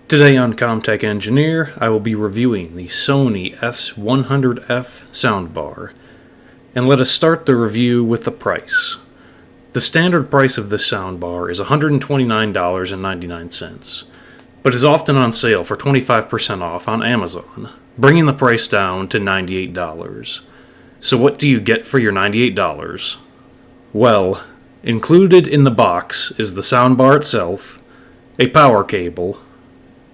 Today on Comtech Engineer, I will be reviewing the Sony S100F Soundbar. And let us start the review with the price. The standard price of this soundbar is $129.99, but is often on sale for 25% off on Amazon, bringing the price down to $98. So what do you get for your $98? Well, included in the box is the soundbar itself, a power cable,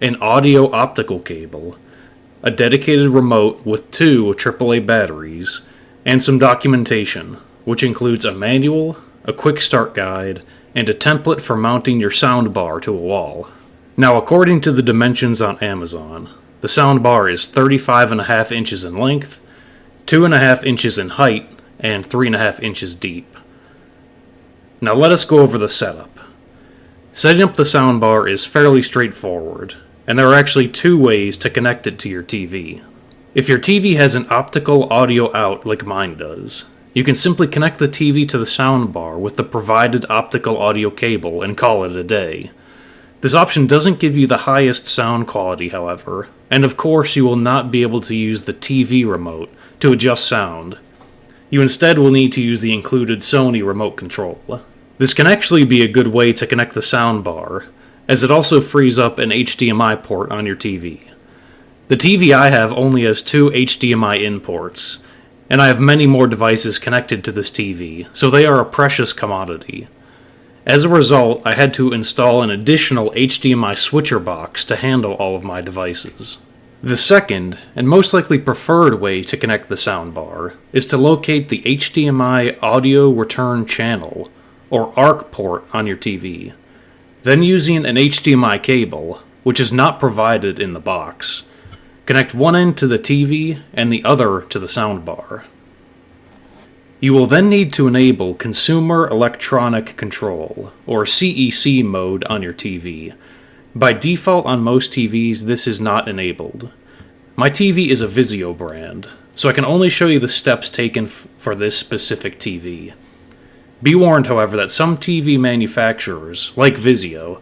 an audio-optical cable, a dedicated remote with two AAA batteries, and some documentation, which includes a manual, a quick start guide, and a template for mounting your soundbar to a wall. Now, according to the dimensions on Amazon, the soundbar is 35.5 inches in length, 2.5 inches in height, and 3.5 inches deep. Now let us go over the setup. Setting up the soundbar is fairly straightforward, and there are actually two ways to connect it to your TV. If your TV has an optical audio out like mine does, you can simply connect the TV to the soundbar with the provided optical audio cable and call it a day. This option doesn't give you the highest sound quality, however, and of course you will not be able to use the TV remote to adjust sound. You instead will need to use the included Sony remote control. This can actually be a good way to connect the soundbar, as it also frees up an HDMI port on your TV. The TV I have only has two HDMI in ports, and I have many more devices connected to this TV, so they are a precious commodity. As a result, I had to install an additional HDMI switcher box to handle all of my devices. The second, and most likely preferred way to connect the soundbar, is to locate the HDMI audio return channel, or ARC port on your TV. Then using an HDMI cable, which is not provided in the box, connect one end to the TV and the other to the soundbar. You will then need to enable Consumer Electronic Control, or CEC Mode on your TV. By default on most TVs, this is not enabled. My TV is a Vizio brand, so I can only show you the steps taken for this specific TV. Be warned, however, that some TV manufacturers, like Vizio,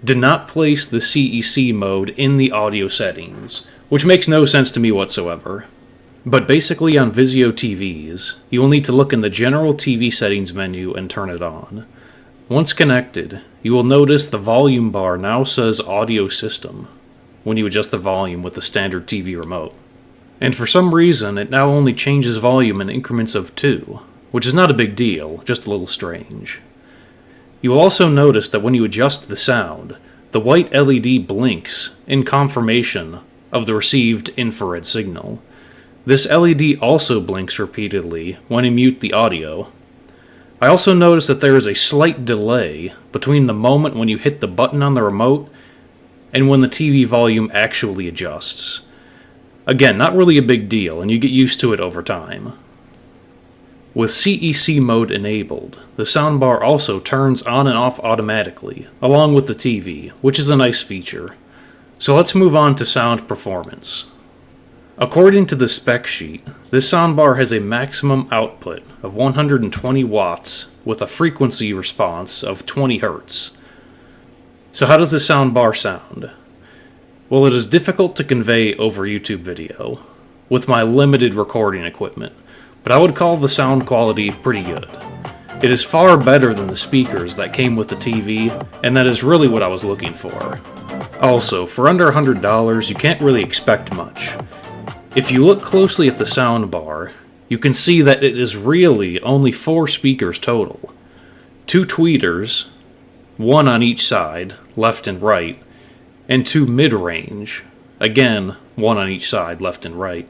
do not place the CEC mode in the audio settings, which makes no sense to me whatsoever. But basically on Vizio TVs, you will need to look in the General TV Settings menu and turn it on. Once connected, you will notice the volume bar now says Audio System when you adjust the volume with the standard TV remote. And for some reason, it now only changes volume in increments of 2. Which is not a big deal, just a little strange. You will also notice that when you adjust the sound, the white LED blinks in confirmation of the received infrared signal. This LED also blinks repeatedly when you mute the audio. I also notice that there is a slight delay between the moment when you hit the button on the remote and when the TV volume actually adjusts. Again, not really a big deal, and you get used to it over time. With CEC mode enabled, the soundbar also turns on and off automatically, along with the TV, which is a nice feature. So let's move on to sound performance. According to the spec sheet, this soundbar has a maximum output of 120 watts with a frequency response of 20 Hz. So how does this soundbar sound? Well, it is difficult to convey over YouTube video, with my limited recording equipment. But I would call the sound quality pretty good. It is far better than the speakers that came with the TV, and that is really what I was looking for. Also, for under $100, you can't really expect much. If you look closely at the soundbar, you can see that it is really only 4 speakers total. 2 tweeters, 1 on each side, left and right, and 2 mid-range, again, 1 on each side, left and right.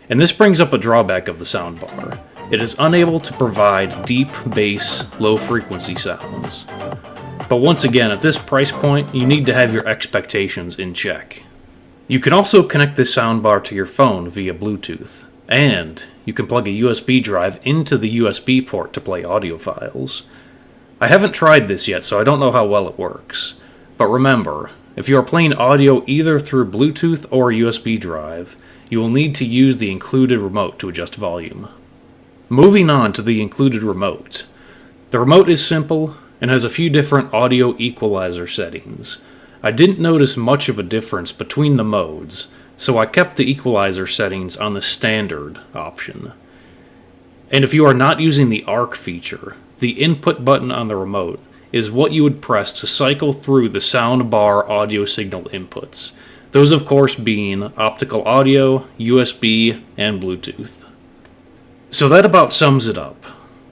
And this brings up a drawback of the soundbar. It is unable to provide deep bass, low frequency sounds. But once again, at this price point, you need to have your expectations in check. You can also connect this soundbar to your phone via Bluetooth, and you can plug a USB drive into the USB port to play audio files. I haven't tried this yet, so I don't know how well it works. But remember, if you are playing audio either through Bluetooth or a USB drive, you will need to use the included remote to adjust volume. Moving on to the included remote. The remote is simple and has a few different audio equalizer settings. I didn't notice much of a difference between the modes, so I kept the equalizer settings on the standard option. And if you are not using the ARC feature, the input button on the remote is what you would press to cycle through the soundbar audio signal inputs. Those, of course, being optical audio, USB, and Bluetooth. So that about sums it up.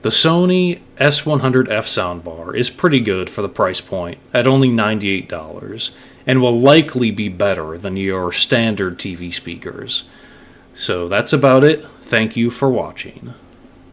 The Sony S100F Soundbar is pretty good for the price point at only $98 and will likely be better than your standard TV speakers. So that's about it. Thank you for watching.